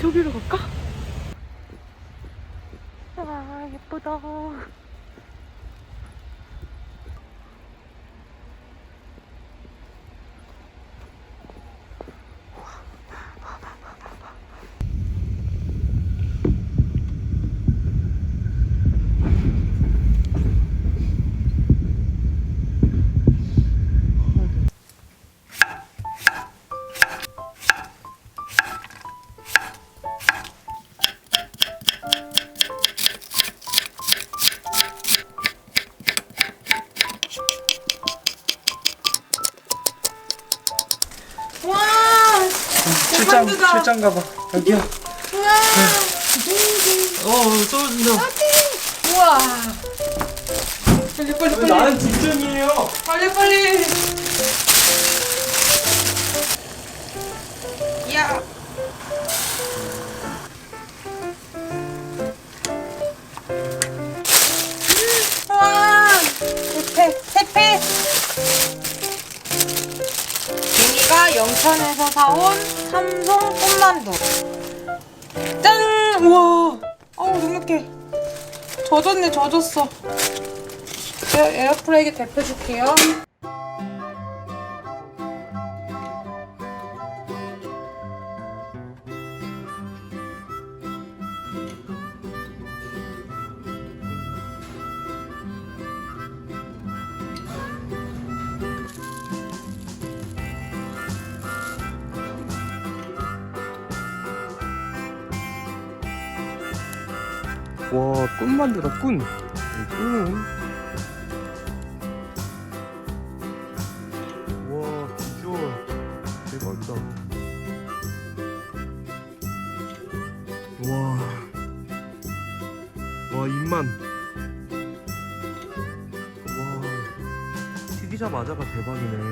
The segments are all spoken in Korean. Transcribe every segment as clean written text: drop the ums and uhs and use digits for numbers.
저기로 갈까? 아, 예쁘다. 출장 가봐. 여기요. 우와. 떨어진다. 우와. 빨리. 나는 뒷전이에요. 빨리. 야. 우와. 세패. 갱이가 영천에서 사온 삼성 꽃만두. 짠! 우와. 어우, 눅눅해. 젖었어. 제가 에어프라이기 데펴줄게요. 와, 꾼만두다, 꾼. 꾼은. 와, 비주얼. 대박이다. 와, 입만. 와, 튀기자마자가 대박이네.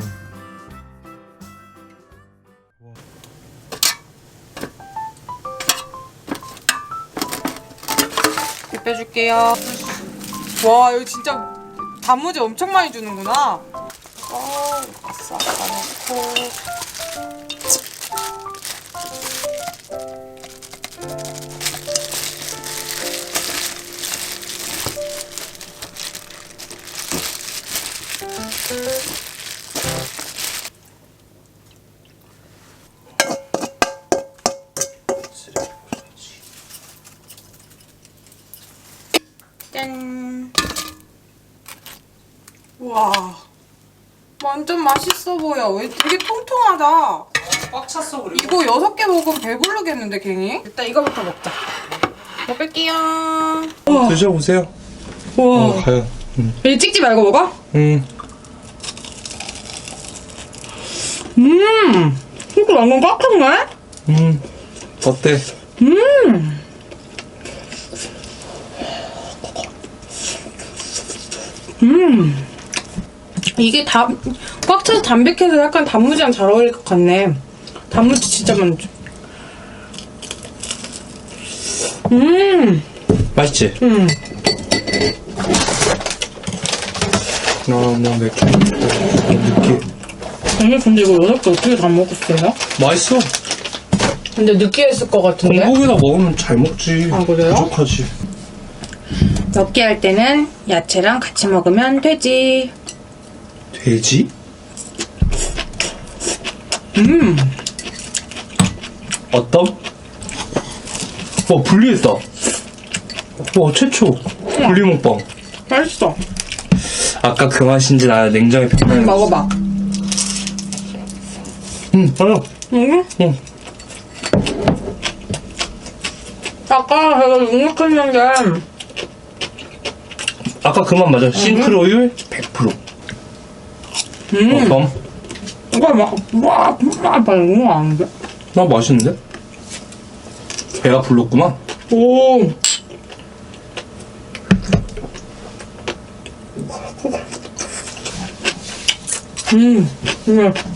빼줄게요. 와, 여기 진짜 단무지 엄청 많이 주는구나. 싹 넣고. 짠. 우와, 완전 맛있어 보여. 왜 되게 통통하다. 꽉 찼어, 그래. 이거 6개 먹으면 배부르겠는데, 갱이? 일단 이거부터 먹자. 먹을게요. 드셔보세요. 우와. 가요. 여기 찍지 말고 먹어? 이거 완전 꽉 찼네? 어때? 이게 다 꽉 차서 담백해서 약간 단무지랑 잘 어울릴 것 같네. 단무지 진짜 많죠. 맛있지? 나 맥주 느끼해. 아니, 근데 이거 6개 어떻게 다 먹었어요? 맛있어. 근데 느끼했을 것 같은데? 전복에다 먹으면 잘 먹지. 아, 그래요? 부족하지. 먹게 할 때는 야채랑 같이 먹으면 되지. 돼지? 어떤? 와, 분리했다. 와, 최초. 분리 먹방. 맛있어. 아까 그 맛인지 나 냉장에 펴놔. 먹어봐. 맞아. 응? 응. 아까 제가 눅눅했는데 아까 그 맛 맞아. 싱크로율 100%. 어떤? 이거 막 너무 아는데? 나 맛있는데? 배가 불렀구만. 오.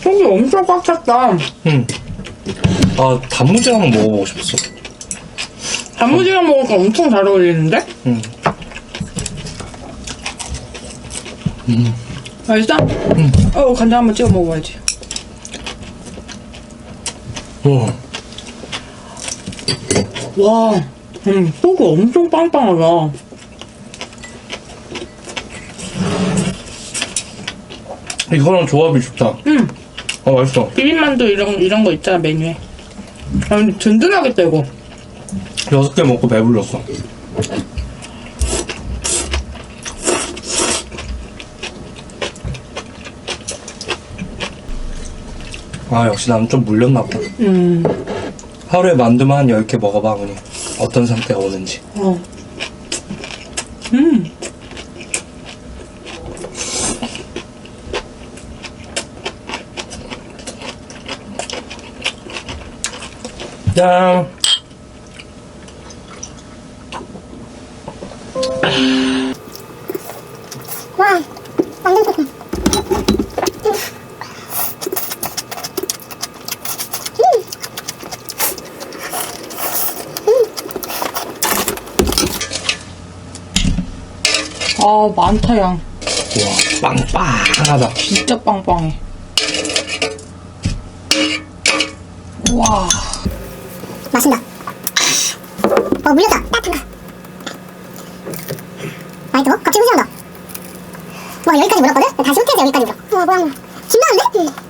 속이 엄청 꽉 찼다. 응. 아, 단무지 한번 먹어보고 싶었어. 단무지랑 먹으니까 엄청 잘 어울리는데? 맛있어? 간장 한번 찍어 먹어야지. 와, 속이 엄청 빵빵하다. 이거랑 조합이 좋다. 맛있어. 비빔만두 이런 거 있잖아, 메뉴에. 든든하겠다, 이거. 6개 먹고 배불렀어. 아, 역시 나는 좀 물렸나 보다. 하루에 만두만 한 10개 먹어봐, 어머니. 어떤 상태가 오는지. 짠! 와, 완전 좋다. 아, 많다, 양. 우와, 빵빵하다. 진짜 빵빵해. 와. 맛있다. 물렸다. 따뜻한 거. 맛있어? 갑자기 후회한다. 와, 여기까지 물었거든? 다시 호텔에서 여기까지 물어. 와, 뭐야. 신나는데?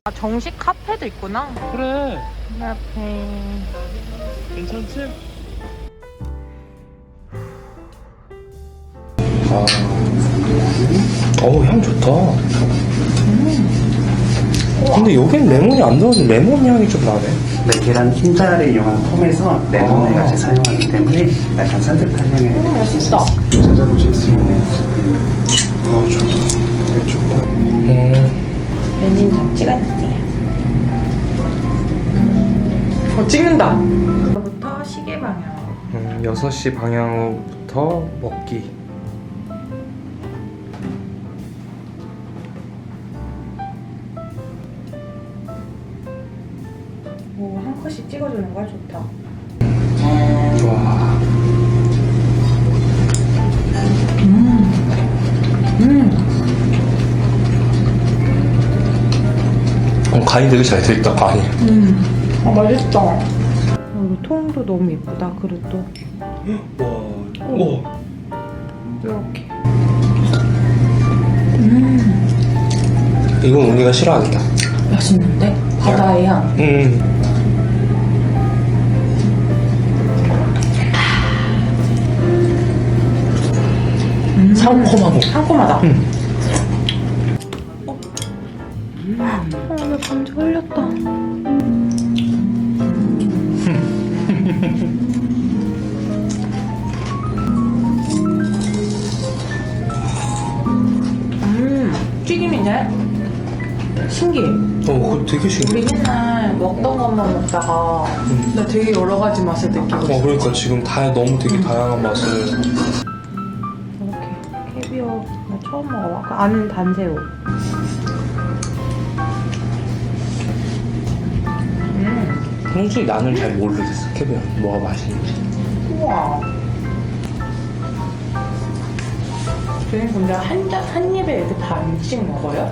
아, 정식 카페도 있구나. 그래. 카페. 괜찮지? 향 좋다. 근데 여긴 레몬이 안 넣어서 레몬 향이 좀 나네. 네, 계란 흰자를 이용한 폼에서 레몬을 같이 사용하기 때문에 약간 산뜻한 향이 맛있다. 찾아보실 수 있는 좋다. 좋다. 메뉴 좀 찍어줄게요. 찍는다. 부터 시계 방향. 6시 방향부터 먹기. 오, 한 컷씩 찍어주는 거야, 좋다. 와. 간이 되게 잘 돼있다, 간이. 아, 맛있다. 이거 통도 너무 예쁘다, 그릇도. 와. 이렇게. 이건 언니가 싫어하겠다. 맛있는데? 바다의 향. 상콤하고. 상콤하다. 나 감자 흘렸다. 튀김이네? 신기해. 그거 되게 신기해. 우리 맨날 먹던 것만 먹다가 나 되게 여러 가지 맛을 느끼고 있어. 그러니까 지금 너무 되게 다양한 맛을. 이렇게 캐비어 나 처음 먹어봐. 그 안은 단새우. 솔직히 나는 잘 모르겠어, 캐비어. 뭐가 맛있는지. 우와. 저희는 근데 한 입에 이렇게 반씩 먹어요?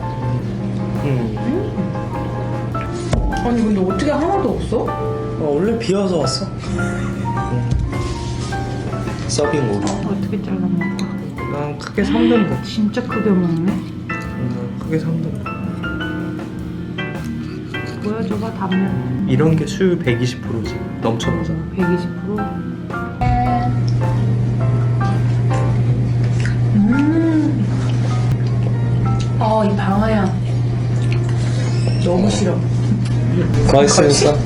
아니 근데 어떻게 하나도 없어? 원래 비어서 왔어. 서빙으로. 어떻게 잘라 먹어? 난 크게 3등분. 진짜 크게 먹네. 크게 3등분. 보여줘봐 단면. 이런 게 수율 120%지. 넘쳐나잖아. 120%. 이 방아향 너무 싫어. 맛있으니까.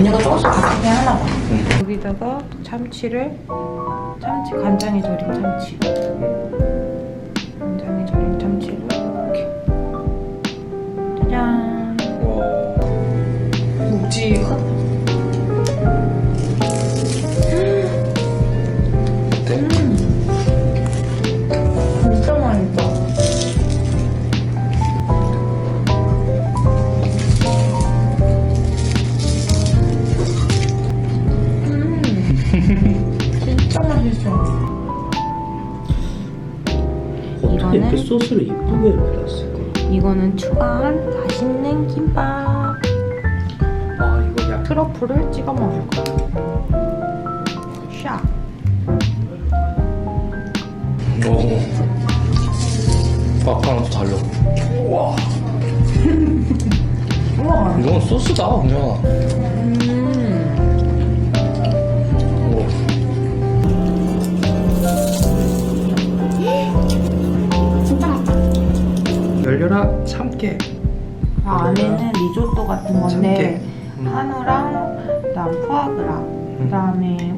메뉴가 조금씩 바뀌긴 하나 봐. 여기다가 참치를 간장에 절인 참치. 간장에 절인 참치를 이렇게. 짜잔. 묵직하다. 어때? 진짜 맛있다. 진짜 맛있어. 어떻게 이렇게 이거는- 소스를 이쁘게 이렇게 놨을까? 이거는 추가한 맛있는 김밥. 아 이거 약 트러플을 찍어 먹을 거야. 샤. 아까랑 또 달라. 와 우와. 이건 소스다 그냥. 우와. 진짜 맛있다. 열려라 참깨. 안에는 리조또 같은 건데 참깨. 한우랑 그다음 푸아그라 그다음에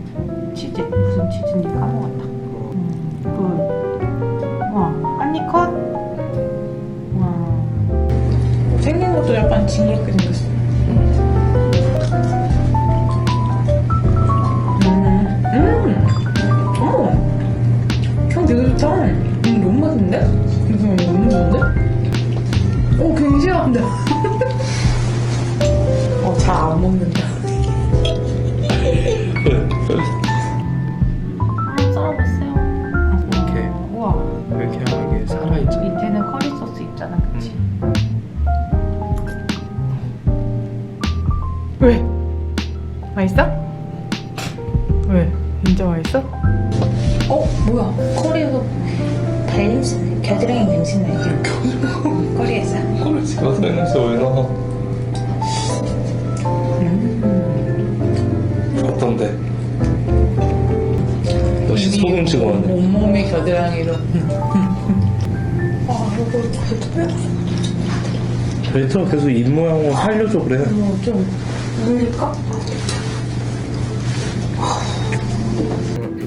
치즈 무슨 치즈인지 까먹었다. 와 한입 컷. 와 생긴 것도 약간 징그럽게 생겼어. 어머 향 되게 좋다. 너무 맛있는데? 너무 좋은데? 오 굉장히 싫어한다. 잘 안 먹는다. 썰어봤어요. 이렇게. 우와. 이렇게 하면 이게 살아있잖아. 밑에는 커리 소스 있잖아, 그치? 왜? 맛있어? 왜? 진짜 맛있어? 뭐야? 커리에서 밸런스 겨드랑이 냄새 나지? 커리에서. 콜레스가 생겼어 왜 나? 어떤데? 역시 소금 찍어왔네. 온몸이 겨드랑이로. 이거 베트가 계속 입 모양을 살려줘 그래. 좀 물릴까?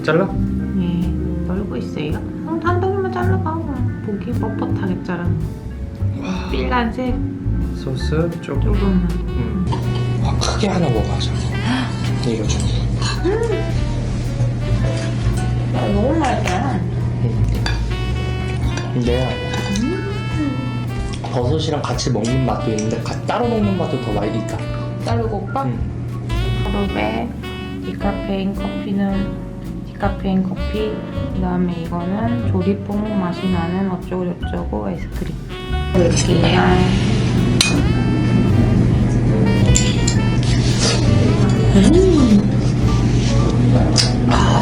잘라? 예, 떨고 있어요. 한 동이만 잘라봐. 보기 뻣뻣하게 자라. 빨간색 소스 조금. 조금만. 크게 하나 먹어보자. 이거 좀. 너무 맛있다. 근데 버섯이랑 같이 먹는 맛도 있는데 따로 먹는 맛도 더 많이 있다. 자르고 오빠? 하루에 디카페인 커피는 디카페인 커피, 그 다음에 이거는 조리뽕 맛이 나는 어쩌고저쩌고 아이스크림. 이렇게요.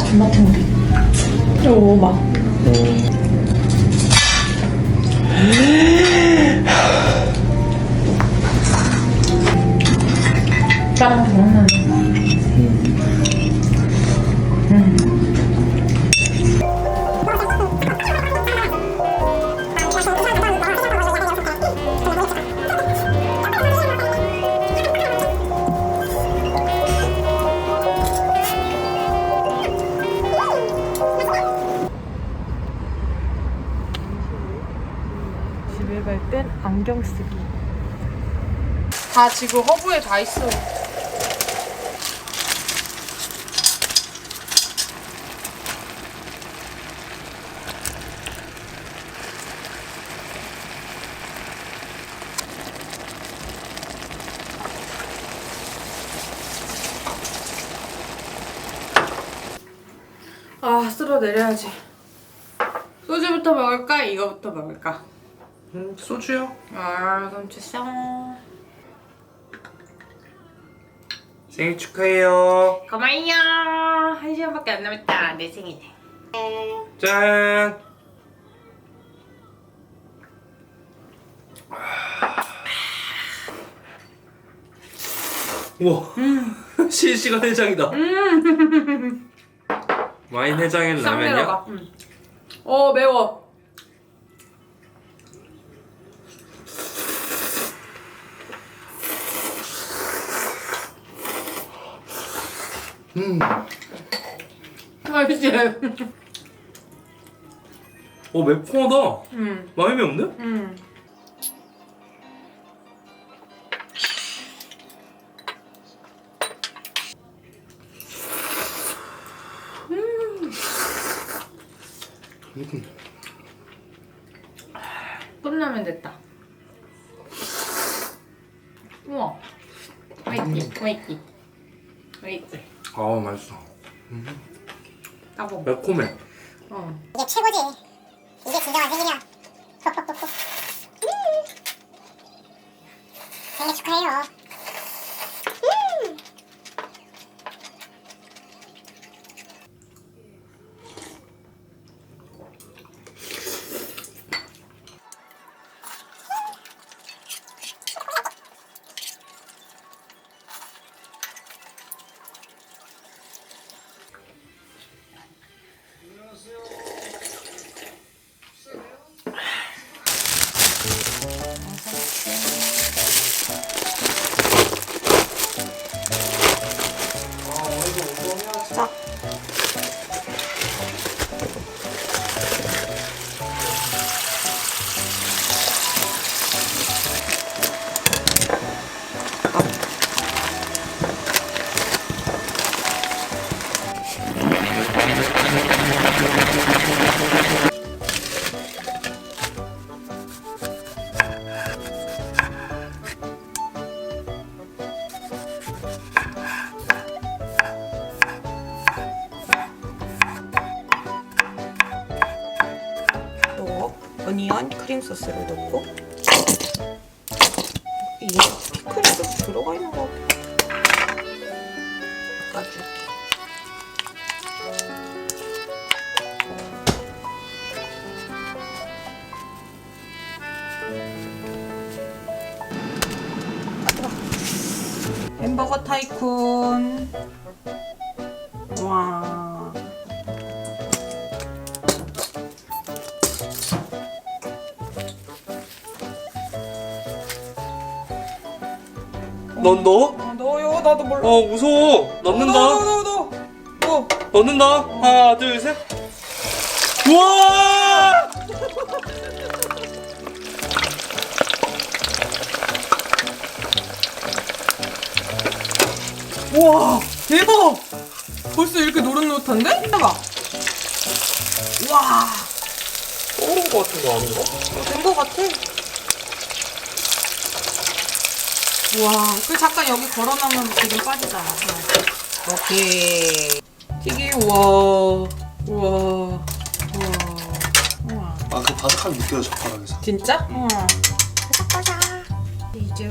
존나 탱글해. 오, 막. 짜랑 먹는. 집에 갈 땐 안경 쓰기. 다 지금 허브에 다 있어. 쓸어 내려야지. 소주부터 먹을까? 이거부터 먹을까? 소주요? 그럼 주세요. 생일 축하해요. 고마워요. 1시간밖에 안 남았다. 내 생일에. 짠. 우와. 실시간 해장이다. 와인 해장엔 싹 라면이야? 내려가. 매워. 맛있지? 매콤하다. 많이 매운데? 컵라면 됐다. 우와. 맛있지? 맛있지? 맛있지? 아 맛있어. 따봉. 매콤해. 이게 최고지. 이게 진정한 생일이야. 생일 축하해요. 어니언 크림 소스를 넣고 이게 피클이 좀 들어가 있는 것 같아. 닦아줄게. 햄버거 타이쿤. 와. 넌 넣어? 넣어요. 나도 몰라. 무서워. 넣는다. 넣어. 넣는다. 하나, 둘, 셋. 우와! 우와, 대박! 벌써 이렇게 노릇노릇한데? 해봐. 와, 떠오른 거 같은 거 아닌가? 된 거 같아. 우와, 그 잠깐 여기 걸어놓으면 기름 빠지잖아. 오케이. 튀기, 우와. 우와. 아, 그 바삭함이 느껴져, 젓가락에서. 진짜? 우와. 바삭바삭. 이제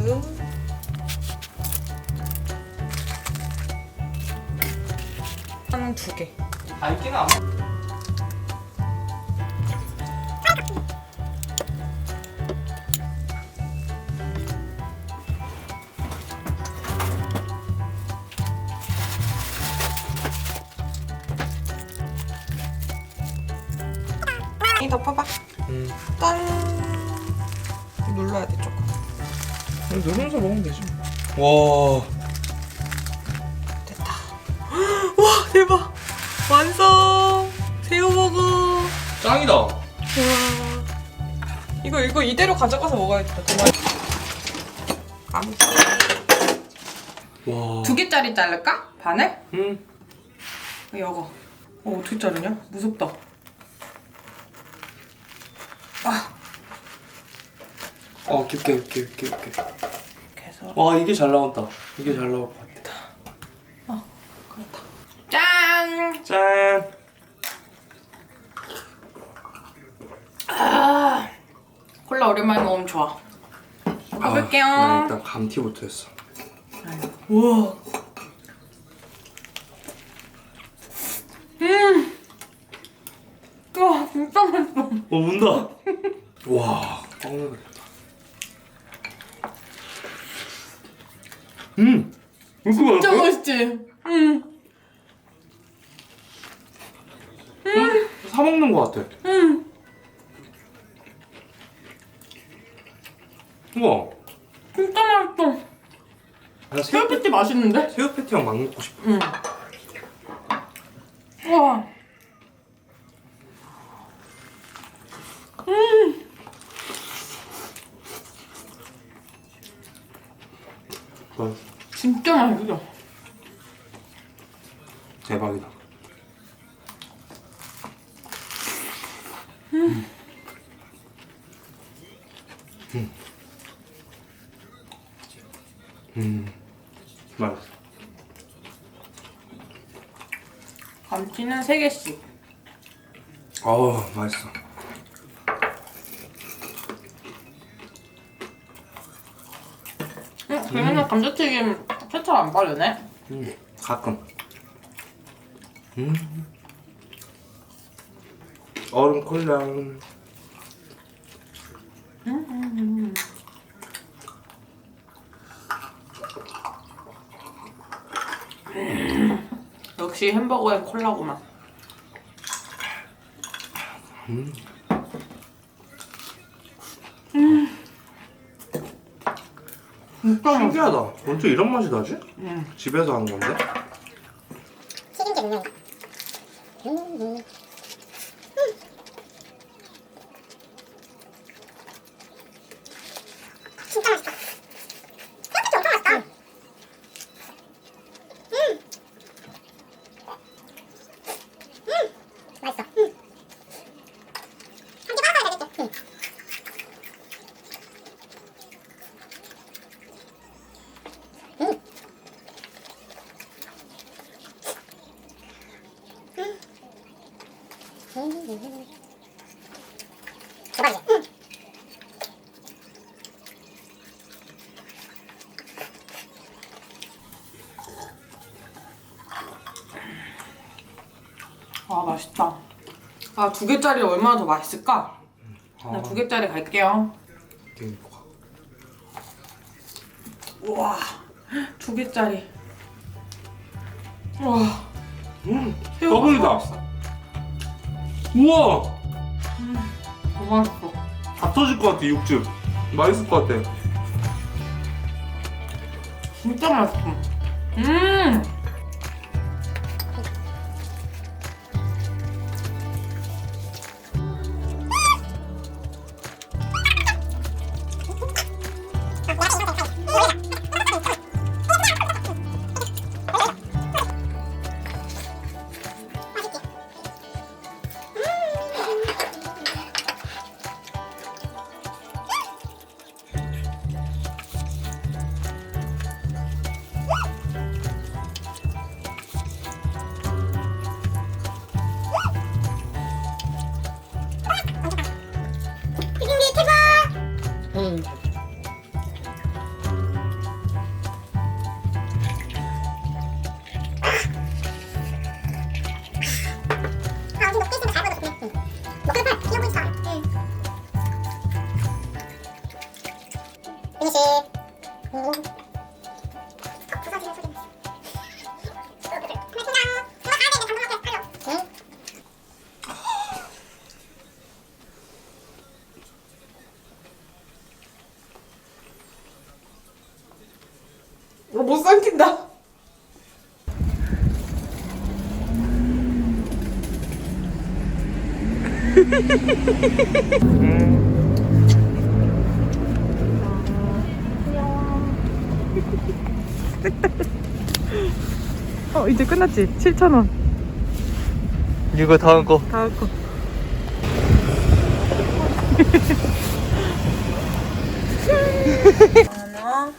한 2개. 알기는 안 이 덮어봐. 짠. 눌러야 돼 조금. 누르면서 먹으면 되지. 와. 됐다. 와 대박. 완성. 새우버거. 짱이다. 와. 이거 이대로 가져가서 먹어야겠다. 정말. 감기. 와. 2개짜리 자를까? 반을? 응. 이거. 어떻게 자르냐? 무섭다. 깊게. 이렇게 해서. 와, 이게 잘 나온다. 이게 잘 나올 것 같아. 그렇다. 짠. 짠. 콜라 오랜만에 먹으면 좋아. 먹어볼게요. 난 일단 감튀부터 했어. 우와. 와 진짜 맛있어. 운다. 와, 빵 먹어야겠다. 진짜 맛있지? 사 먹는 것 같아. 우와. 진짜 맛있어. 나 새우 패티 맛있는데? 새우 패티랑 막 먹고 싶어. 응. 우와. 진짜 맛있어. 대박이다. 맛있어. 감튀는 3개씩. 맛있어. 걔네는 감자튀김 케첩 안 바르네? 가끔. 얼음 콜라. 역시 햄버거엔 콜라구만. 신기하다. 어떻게 이런 맛이 나지? 집에서 한 건데? 튀김 게 분명히. 진짜 맛있다. 생각보다 엄청 맛있다. 맛있어. 한 개 빨아야 되겠지. 대박이지? 아, 맛있다. 아, 2개짜리 얼마나 더 맛있을까? 나 2개짜리 갈게요. 우와, 2개짜리. 우와. 더블이다. 우와! 너무 맛있어. 다 터질 것 같아, 육즙. 맛있을 것 같아. 진짜 맛있어. 튀김기 대박! 아, 우리 먹겠으면 잘 먹었네. 먹겠다. 귀여운 사. 피니시. 부서지는 소리. 못 삼킨다. 이제 끝났지? 7,000원. 이거 다음 거. 다음 거. 하나.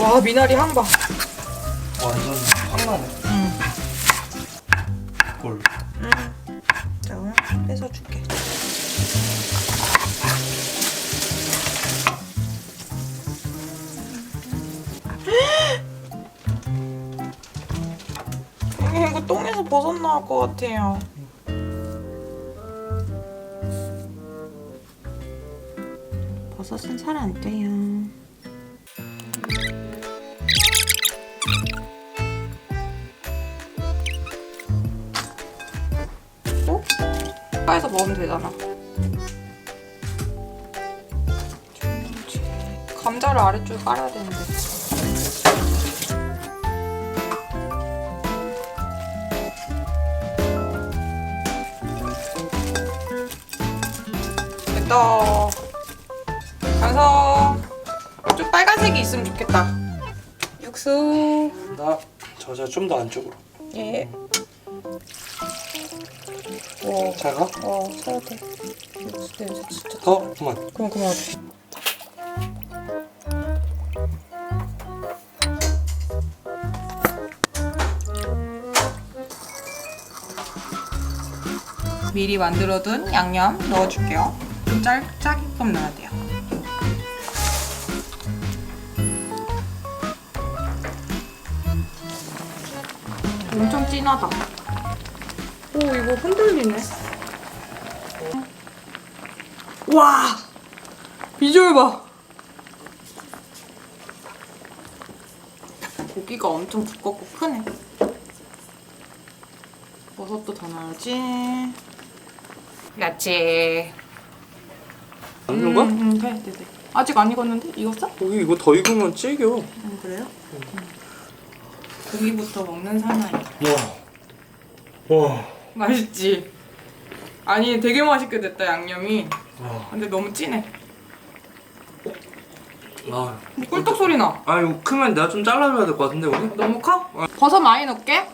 와, 미나리 한 방. 완전 확 나네. 꿀. 자, 오늘 빼서 줄게. 이거 똥에서 버섯 나올 것 같아요. 버섯은 잘 안 돼요. 어? 빠에서 먹으면 되잖아. 감자를 아래쪽에 깔아야 되는데. 됐다. 완성. 좀 빨간색이 있으면 좋겠다. 육수. 나 저자 좀 더 안쪽으로. 예. 와. 잘 가? 사야 돼. 육수 냄새 진짜. 더? 그만. 그럼 그만. 미리 만들어둔 양념 넣어줄게요. 좀 짜게끔 넣어야 돼요. 엄청 진하다. 오, 이거 흔들리네. 와! 비주얼 봐! 고기가 엄청 두껍고 크네. 버섯도 더 넣어야지. 야채. 익는 거야? 네. 아직 안 익었는데? 익었어? 고기 이거 더 익으면 질겨. 그래요? 고기부터 먹는 사나이. 와. 맛있지? 아니, 되게 맛있게 됐다, 양념이. 와. 근데 너무 진해. 아. 꿀떡 소리 나. 아 이거 크면 내가 좀 잘라줘야 될 것 같은데 우리? 너무 커? 버섯 많이 넣을게.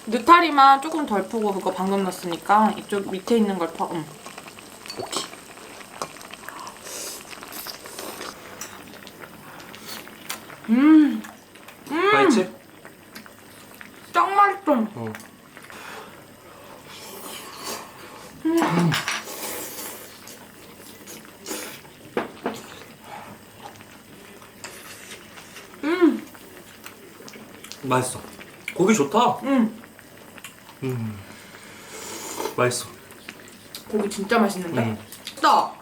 느타리만 조금 덜 푸고 그거 방금 넣었으니까 이쪽 밑에 있는 걸 퍼. 오케이. 맛있지? 짱 맛있어. 어. 맛있어. 고기 좋다. 맛있어. 고기 진짜 맛있는데? 응. 나.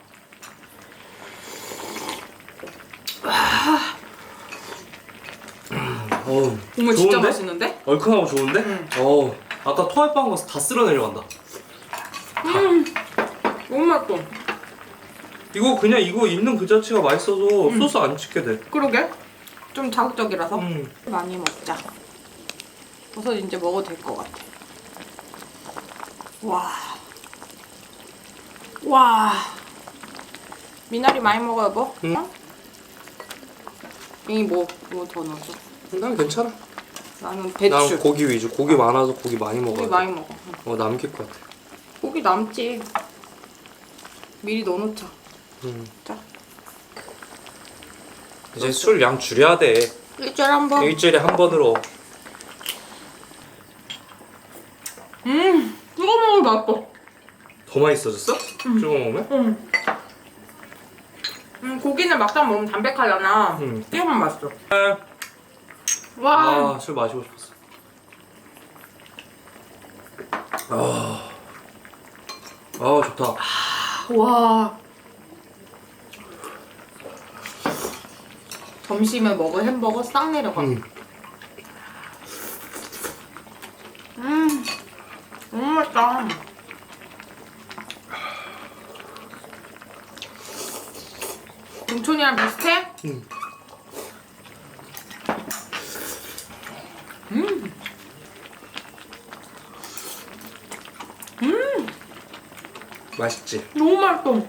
어우, 국물 진짜 좋은데? 맛있는데? 얼큰하고 좋은데? 응. 어우, 아까 토할 뻔한 거 다 쓸어 내려간다. 너무 맛있어. 이거 그냥 이거 있는 그 자체가 맛있어서 소스 안 찍게 돼. 그러게. 좀 자극적이라서. 음. 많이 먹자. 버섯 이제 먹어도 될 것 같아. 와. 와. 미나리 많이 먹어, 여보? 응. 어? 이 뭐 더 넣어줘? 난 괜찮아. 나는 배추. 난 고기 위주. 고기 많아서 고기 많이 먹어야 고기 돼. 많이 먹어. 남길 것 같아. 고기 남지. 미리 넣어놓자. 자. 이제 술 양 줄여야 돼. 일주일에 한 번. 일주일에 한 번으로. 이거 먹으면 맛있어. 더 맛있어졌어? 찍어 먹으면? 고기는 막상 먹으면 담백하잖아. 찍으면 맛있어. 와. 아, 술 마시고 싶었어. 아, 좋다. 와. 점심에 먹을 햄버거 싹 내려가. 너무 맛있다. 동촌이랑 비슷해? 맛있지? 너무 맛있어.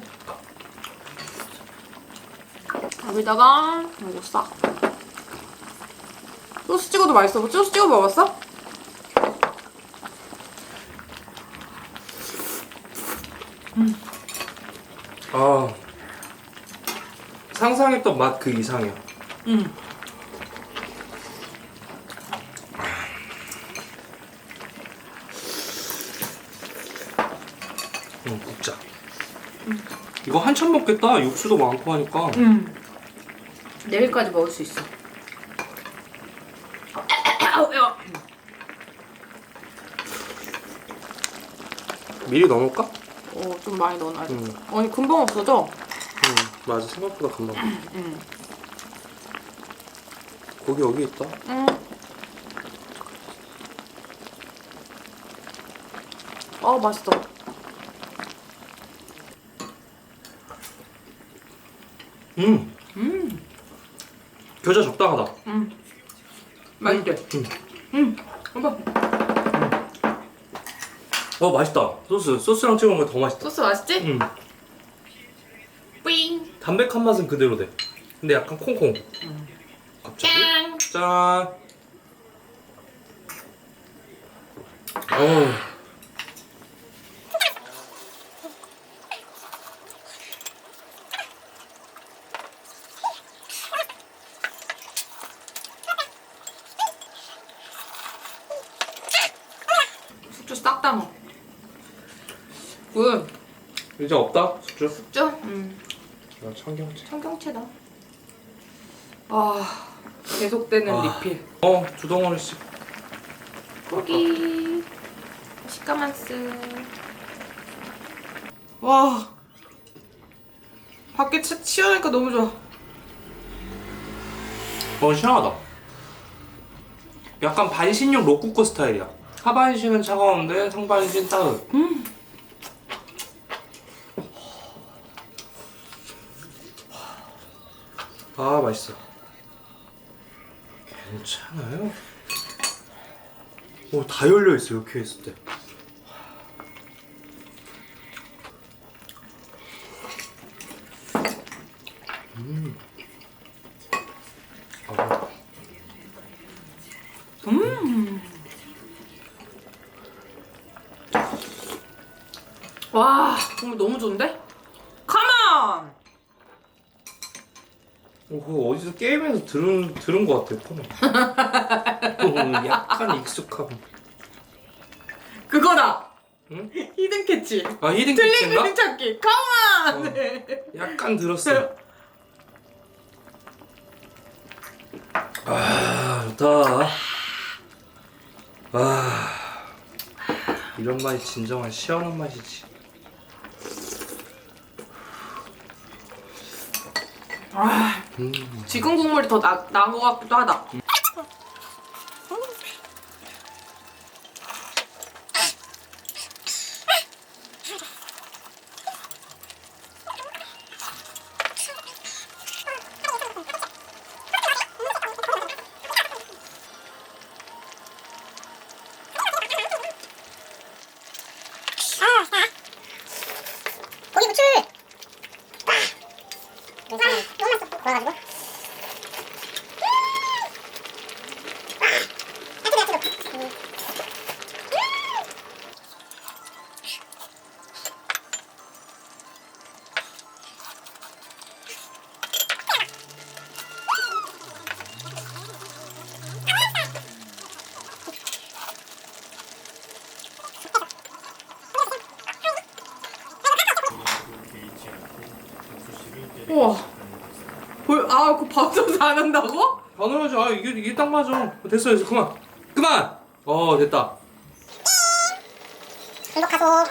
여기다가 이거 싹. 소스 찍어도 맛있어. 소스 찍어 먹었어? 상상했던 맛 그 이상이야. 굽자. 이거 한참 먹겠다. 육수도 많고 하니까. 내일까지 먹을 수 있어. 미리 넣어놓을까? 좀 많이 넣어놔야 돼. 아니 금방 없어져. 맞아. 생각보다 금방. 고기 여기 있다. 맛있어. 겨자 적당하다. 맛있대. 오빠 맛있다. 소스랑 찍어 먹으면 더 맛있다. 소스 맛있지? 뿌잉. 담백한 맛은 그대로 돼. 근데 약간 콩콩. 갑자기. 짠. 짠. 어우. 숙주 싹 다 넣어. 굿. 이제 없다 숙주. 숙주? 나 청경채. 청경채다. 계속되는 리필. 두 덩어리씩. 고기. 시카만스. 와. 밖에 치우니까 너무 좋아. 시원하다. 약간 반신욕 로쿠꺼 스타일이야. 하반신은 차가운데 상반신 따뜻. 맛있어. 괜찮아요? 다 열려있어 이렇게 했을 때. 와, 국물 너무 좋은데? 컴온! 그거 어디서 게임에서 들은 것 같아, 폰에. 약간 익숙하고. 그거다! 응? 히든 캐치. 히든 틀린 캐치인가? 그림 찾기. 컴온! 약간 들었어. 좋다. 이런 맛이 진정한 시원한 맛이지. 지금 국물이 더 나은 것 같기도 하다. 고기 부출! 너무 맛있어. 구워가지고. 우와. 그 밥솥 안 한다고? 당연하지. 이게 딱 맞아. 됐어. 그만. 됐다. 행복하소.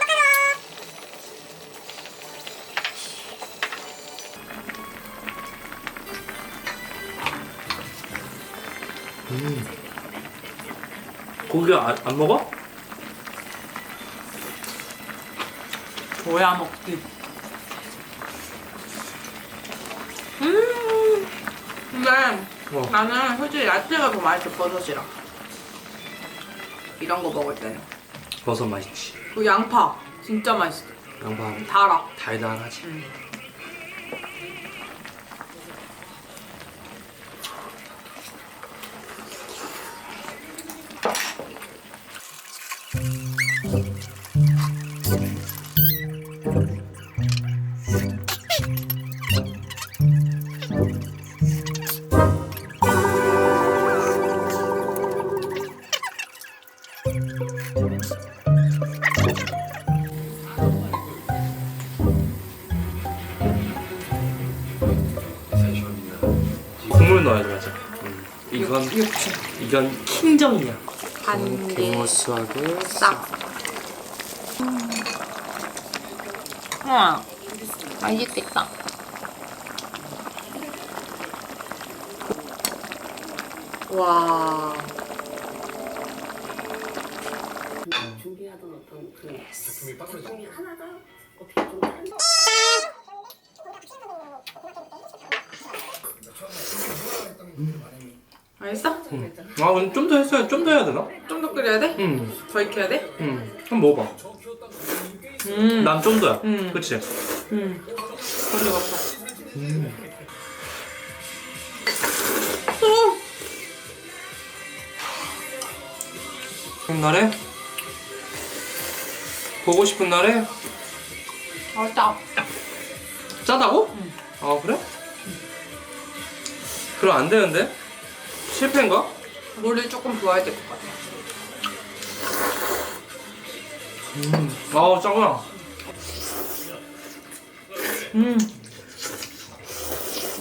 고기 안 먹어? 줘야 먹지. 근데 나는 솔직히 야채가 더 맛있어, 버섯이랑. 이런 거 먹을 때는. 버섯 맛있지. 그 양파 진짜 맛있어. 양파 달아. 달달하지. 이건 킹정이야. 한 개. 갱모스하고 싹. 우와. 맛있겠다. 와. 준비하던 어떤 그 작품이 하나가 어떻게 좀 다른 맛있어? 아 근데 좀 더 했어야 좀 더 해야 되나? 좀 더 끓여야 돼? 응. 더 익혀야 돼? 응. 한번 먹어봐. 난 좀 더야. 그치? 먼저 먹자. 그런 날에 보고 싶은 날에 맛있다. 짜다고? 아 그래? 그럼 안 되는데? 실패인가? 물을 조금 부어야 될 것 같아. 아 짜구나.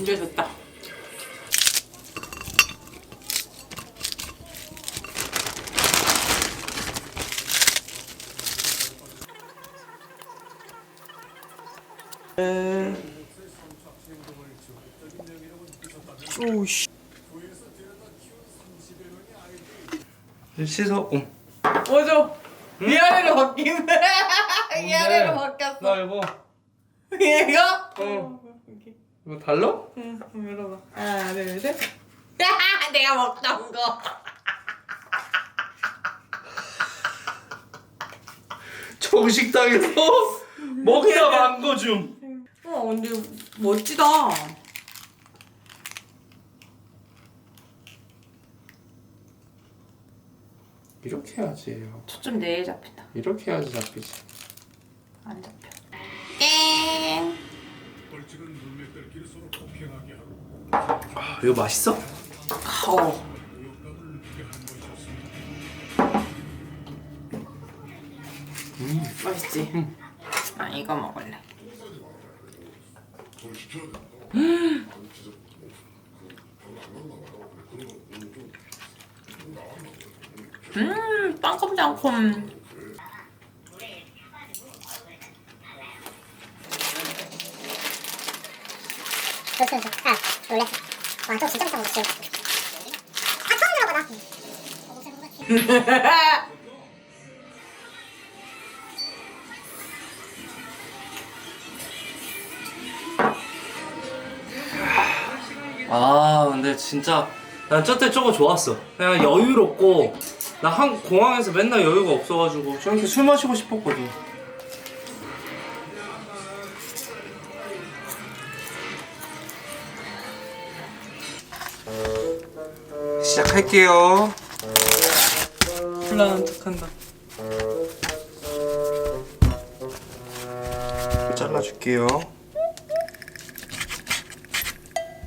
이제 됐다. 오씨. 씻어. 맞아. 위아래로 바뀌네. 위아래로 바뀌었어. 나 이거. 얘가? 이거 달라? 응, 열어봐. 하나, 둘, 셋. 내가 먹던 거. 정식당에서 먹다 만 거 좀. 근데 멋지다. 이렇게 해야지. 초점 내일 잡힌다. 이렇게 해야지 잡히지. 안 잡혀. 땡. 이거 맛있어? 맛있지? 아, 이거 먹을래. 빵콤장콤. 좋습니다. 놀래. 와, 또 진짜 비싼 거 먹지. 처음 들어보다. 아 근데 진짜 난 저때 저거 좋았어. 그냥 여유롭고 나 한 공항에서 맨날 여유가 없어가지고 저렇게 술 마시고 싶었거든. 시작할게요. 불안한 척한다. 잘라줄게요.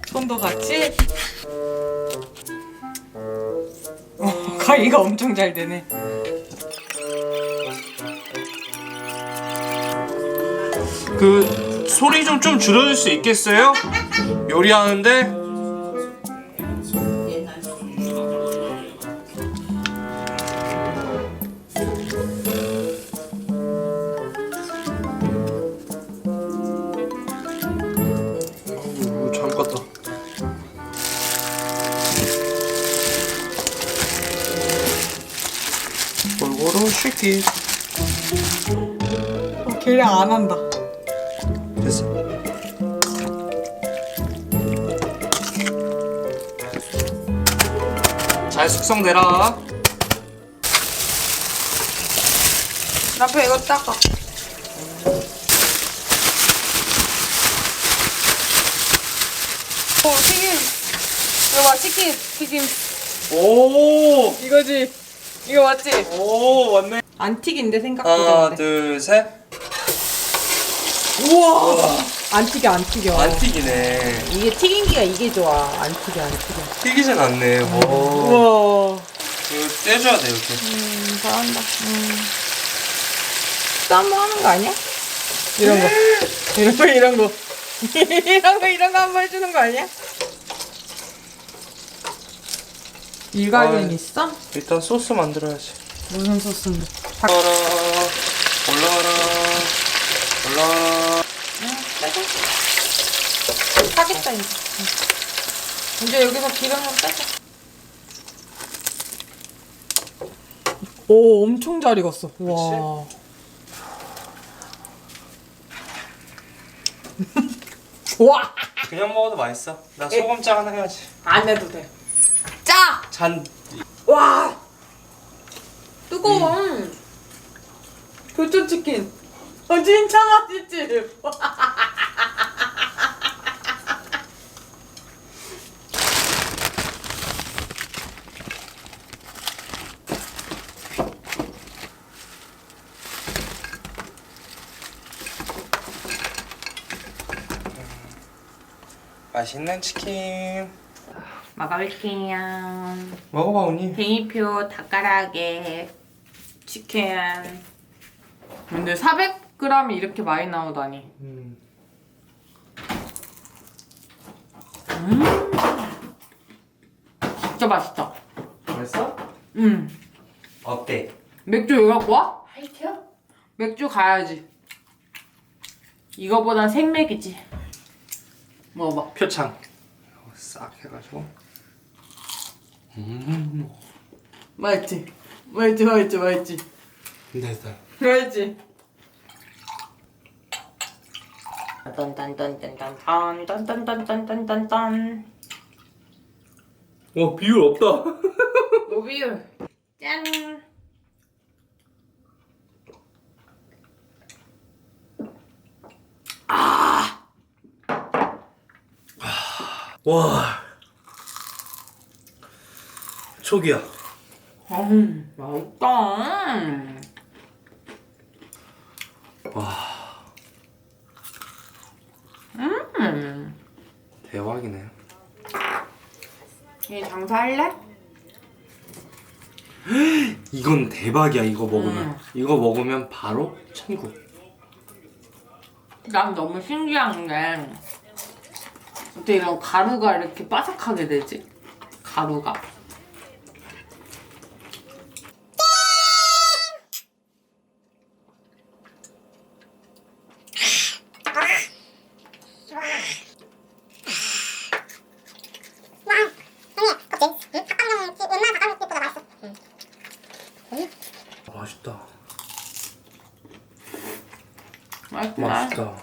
손도 같이? 가위가 엄청 잘 되네. 그 소리 좀 줄여줄 수 있겠어요? 요리하는데. 잘 껐다. 골고루 쉐킷. 계량 안 한다. 됐어. 잘 숙성되라. 남편 이거 닦아. 튀김. 이거 봐, 튀김. 오, 이거지. 이거 맞지? 오, 맞네. 안 튀긴데 생각보다. 하나, 근데. 둘, 셋. 우와. 안 튀겨. 안 튀기네. 이게 튀김기가 이게 좋아. 안 튀겨. 튀기진 않네. 오. 우와. 이거 떼줘야 돼, 이렇게. 잘한다. 또 한 번 하는 거 아니야? 이런 거. 이런 거. 이런 거 한 번 해주는 거 아니야? 일가견 아. 있어? 일단 소스 만들어야지. 무슨 소스인데? 올라라. 빼자. 사겠다 이제. 이제 여기서 기름은 빼자. 오, 엄청 잘 익었어. 와. 와. 그냥 먹어도 맛있어. 나 소금장 하나 해야지. 안 해도 돼. 짜. 잔. 와. 뜨거워. 교촌 치킨. 진짜 맛있지. 맛있는 치킨. 먹어볼게요. 먹어봐 언니. 데이표 닭가락에 치킨. 근데 400g이 이렇게 많이 나오다니. 진짜 맛있다. 맛있어? 어때? 맥주 여기 갖고 와? 맥주 가야지. 이거보단 생맥이지. 먹어봐. 표창. 싹 해가지고. 맛있지? 맛있지? 됐다. 맛있지? 딴딴딴딴딴딴딴딴딴딴딴. 와 비율 없다. 노비율. 짠. 와. 촉이야. 맛있다. 대박이네. 이 장사할래? 이건 대박이야. 이거 먹으면. 이거 먹으면 바로 천국. 난 너무 신기한 게 어떻게 이런 가루가 이렇게 바삭하게 되지? 가루가. 맛있다. 맛있다. 맛있다.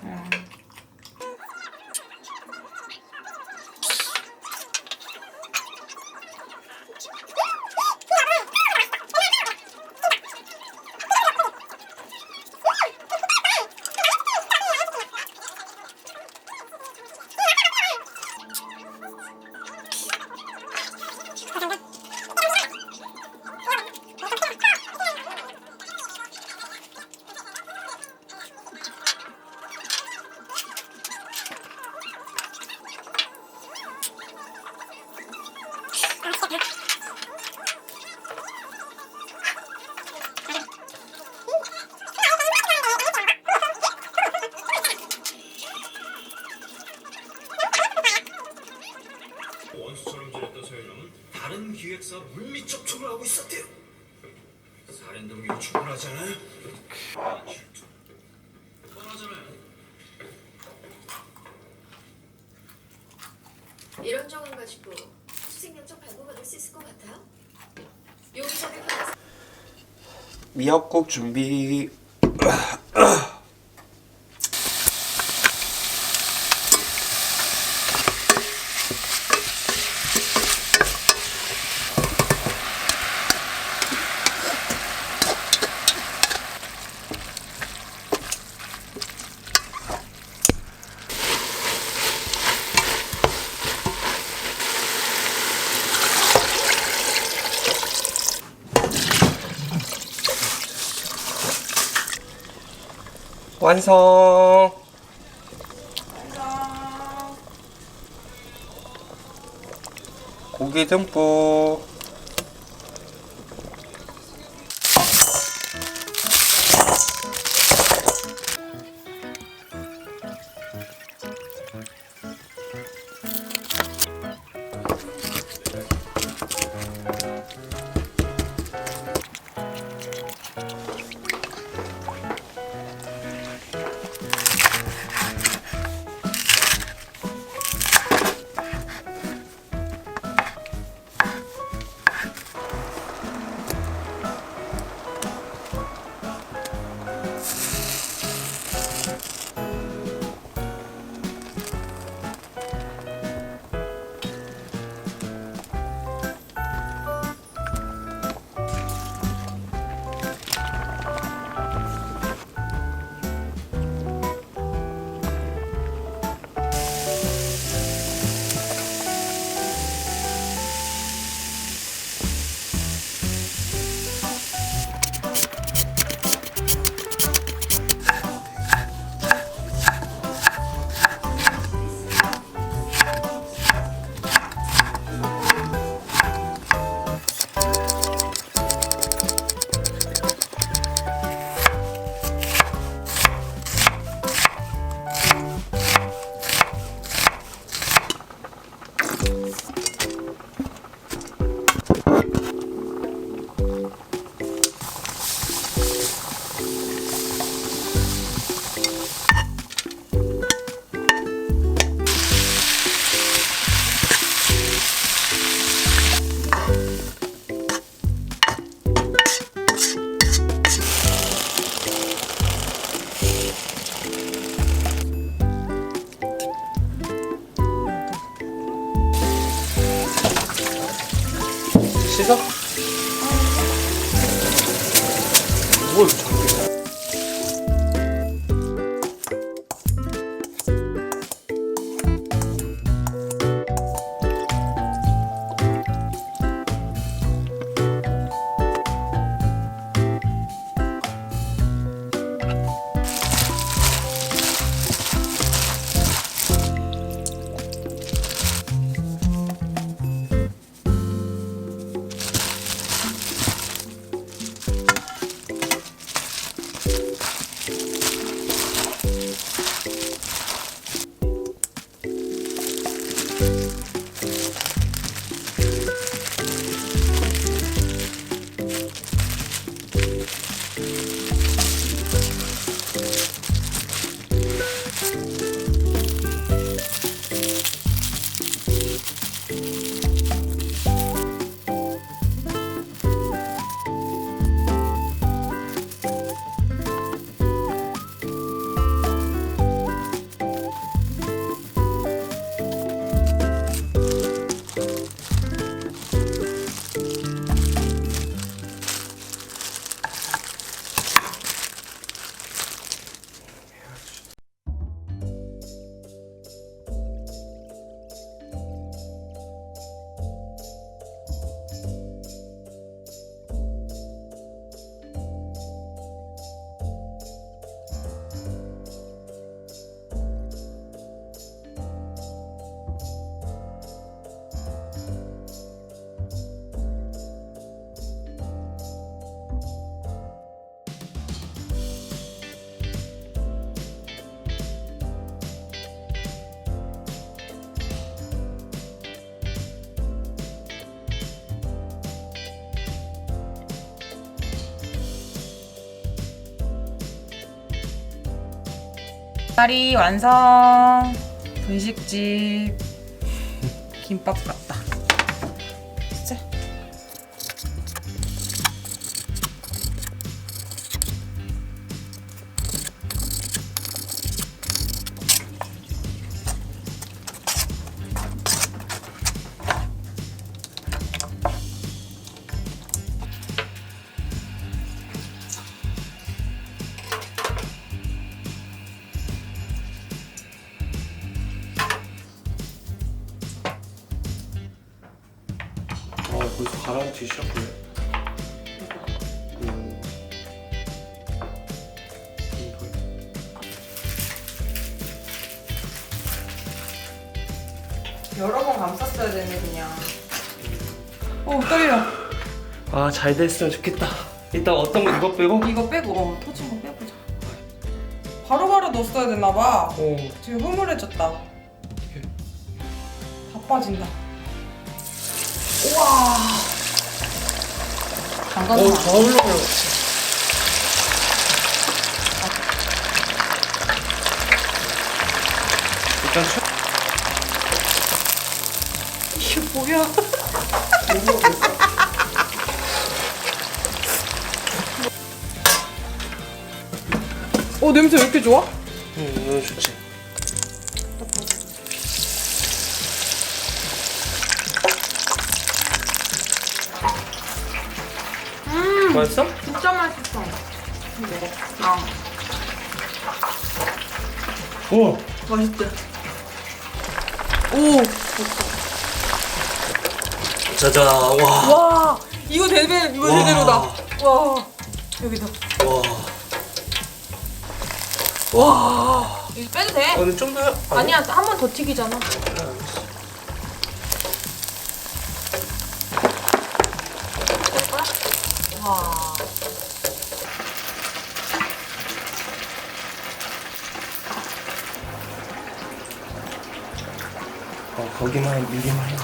원수처럼 지냈던 서현영은 다른 기획사 물밑 접촉을 하고 있었대요. 살인 동기로 충분하잖아요. 질투. 뻔하잖아요. 이런 정황 가지고 수색영장 발부받을 수 있을 것 같아요? 용의자를 미역국 준비. 완성. 고기 듬뿍. 씻어? 뭘 저렇게. 다리 완성. 분식집 김밥 같다. 진짜. 벌써 가라앉기 시작해. 여러 번 감쌌어야 되네 그냥. 떨려. 아, 잘 됐으면 좋겠다. 이따 어떤 거 이거 빼고? 이거 빼고 터진 거 빼보자. 바로바로 넣었어야 됐나봐. 지금 흐물해졌다. 다 빠진다. 우와. 잠깐만. 더 흘러요. 일단 이게 뭐야? 냄새 왜 이렇게 좋아? 너무 좋지. 맛있어? 진짜 맛있어. 먹어. 오! 맛있지? 오! 짜잔, 와. 와! 이거 대박! 이거 와. 제대로다. 와! 여기다. 와. 와! 이거 빼도 돼? 근데 좀 더. 아니야, 한 번 더 튀기잖아. 와. 거기만 미리만 해.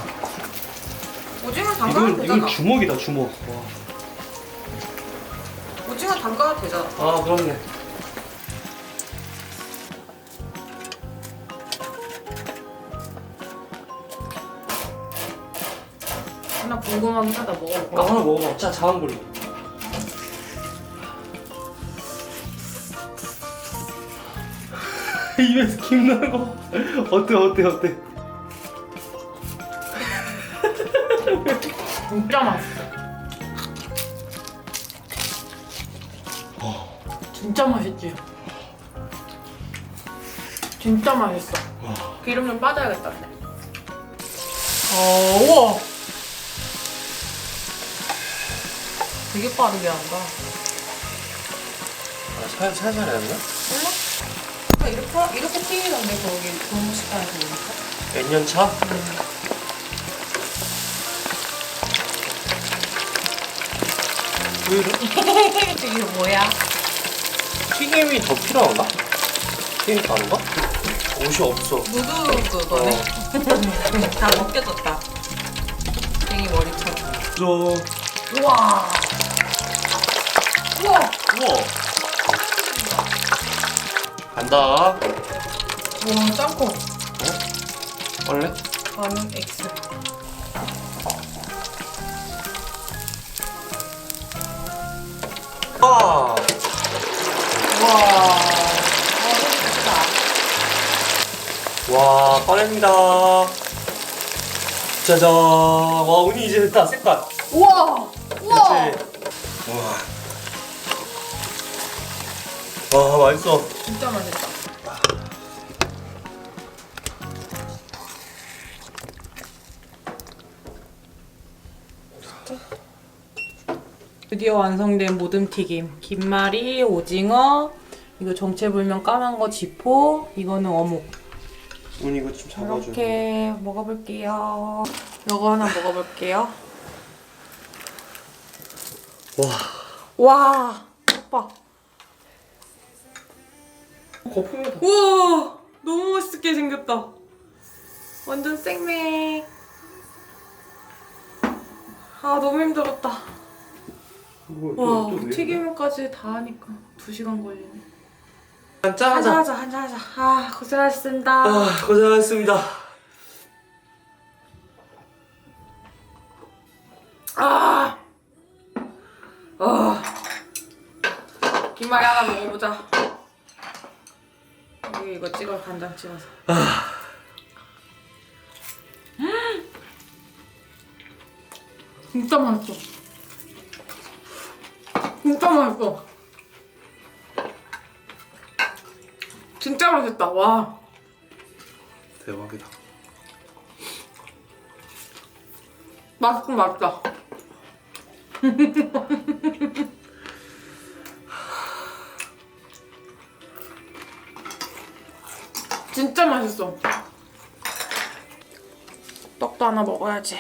오징어 담가도 되잖아. 이건 주먹이다 주먹. 와. 오징어 담가도 되잖아. 아 그렇네. 하나 궁금하긴 하다 먹어볼까? 하나 먹어봐. 자 자한구리. 입에서 김 나는 거 어때? 진짜 맛있어. 진짜 맛있지? 진짜 맛있어. 기름 좀 빠져야겠다. 근데. 우와. 되게 빠르게 한다. 살살 해야 되나? 몰라? 그냥 이렇게 튀기던데 거기 좋은 식당에서 보니까. 몇 년 차? 왜 이래? 이게 뭐야? 튀김이 더 필요한가? 튀김 다른가? 옷이 없어. 누드 그거네. 다 먹겨졌다. 땡이 머리처럼. 우와. 우와. 우와. 간다. 우와 짱커. 원래? 반응 X. 아. 우와. 와 꺼냅니다. 짜잔. 와 운이 이제 됐다 색깔. 우와. 우와. 그치? 와 맛있어. 진짜 맛있다. 드디어 완성된 모듬튀김. 김말이, 오징어, 이거 정체불명 까만 거 지포, 이거는 어묵. 운 이거 좀 잡아줘. 이렇게 먹어볼게요. 이거 하나 먹어볼게요. 와, 오빠. 거품이다. 우와, 너무 맛있게 생겼다. 완전 생맥. 아, 너무 힘들었다. 와, 튀김까지 다 하니까 2시간 걸리네. 한잔하자. 한잔하자. 아, 고생하셨습니다. 아 고생하셨습니다. 김말이 하나 먹어보자. 여기 이거 찍어, 간장 찍어서. 진짜 맛있어. 진짜 맛있어. 진짜 맛있다. 와. 대박이다. 맛있긴 맛있다. 진짜 맛있어. 떡도 하나 먹어야지.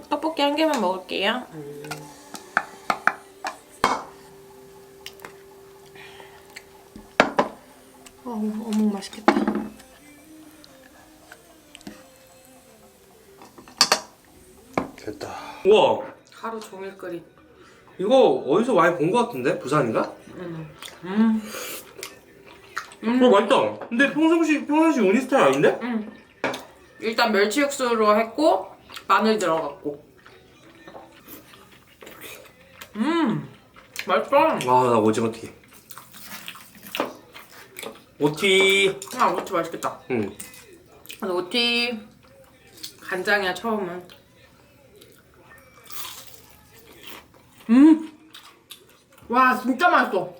떡볶이 한 개만 먹을게요. 어묵 맛있겠다. 됐다. 우와 하루 종일 끓인. 이거 어디서 많이 본 것 같은데? 부산인가? 맛있다. 근데 평상시 우니 스타일 아닌데? 일단 멸치 육수로 했고 마늘 들어갔고. 맛있어. 나 오징어 튀김. 오티. 아, 오티 맛있겠다. 응. 근데 오티 간장이야 처음은. 와 진짜 맛있어.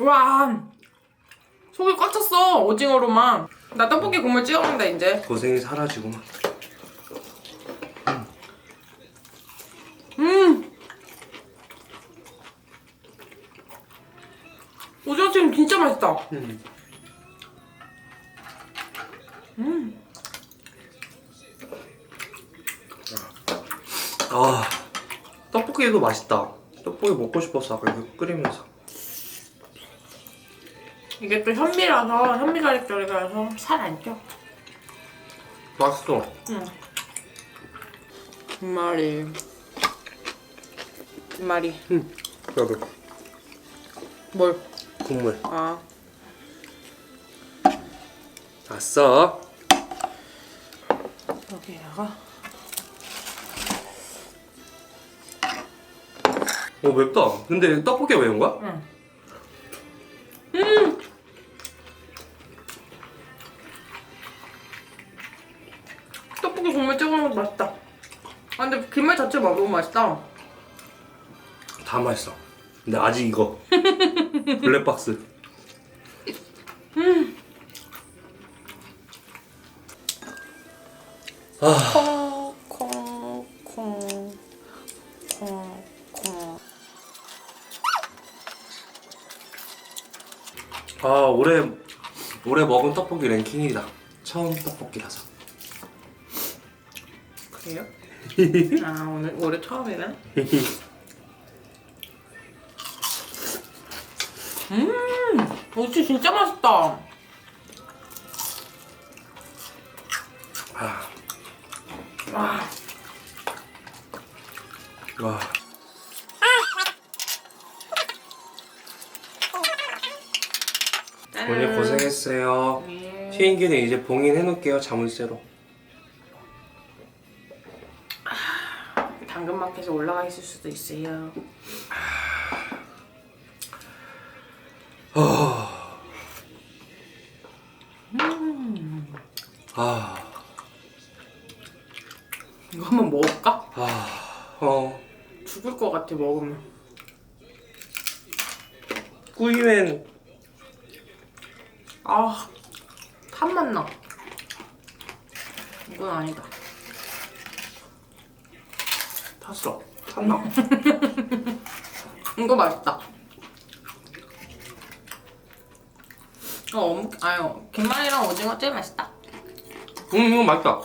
와 속이 꽉 찼어 오징어로만. 나 떡볶이 국물 찍어 먹는다 이제. 고생이 사라지구만. 오징어튀김 진짜 맛있다. 떡볶이도 맛있다. 떡볶이 먹고 싶었어 아까 이거 끓이면서. 이게 또 현미라서 현미가리결이라서 살 안 쪄. 맛있어. 응. 김말이. 김말이. 응. 나도. 뭘? 국물. 아. 왔어. 여기다가. 맵다. 근데 떡볶이가 매운 거야? 응. 떡볶이 국물 찍어 먹어도 맛있다. 아 근데 김말 자체 먹으면 맛있다. 다 맛있어. 근데 아직 이거. 블랙박스. 아. 콩콩콩콩콩. 아, 올해 먹은 떡볶이 랭킹 1위다. 처음 떡볶이라서. 그래요? 아 오늘 올해 처음이네. 오치 진짜 맛있다. 아. 와. 와. 오늘 고생했어요. 튀김기는 이제 봉인해놓을게요, 자물쇠로. 당근마켓에 올라가 있을 수도 있어요. 이거 한번 먹을까? 죽을 것 같아 먹으면. 꾸이면 아, 탄맛 나. 이건 아니다. 탔어. 탔나? 이거 맛있다. 아유, 김말이랑 오징어 제일 맛있다. 이거 맛있다.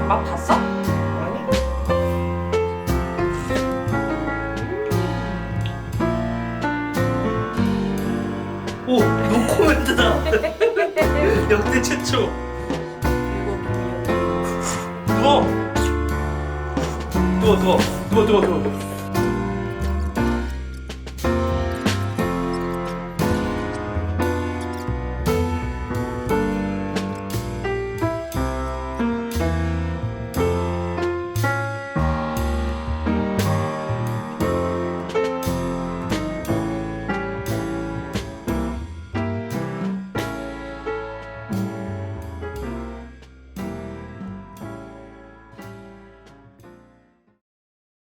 맛 봤어? 오! 노코멘트다! 역대 최초! 누워! 누워.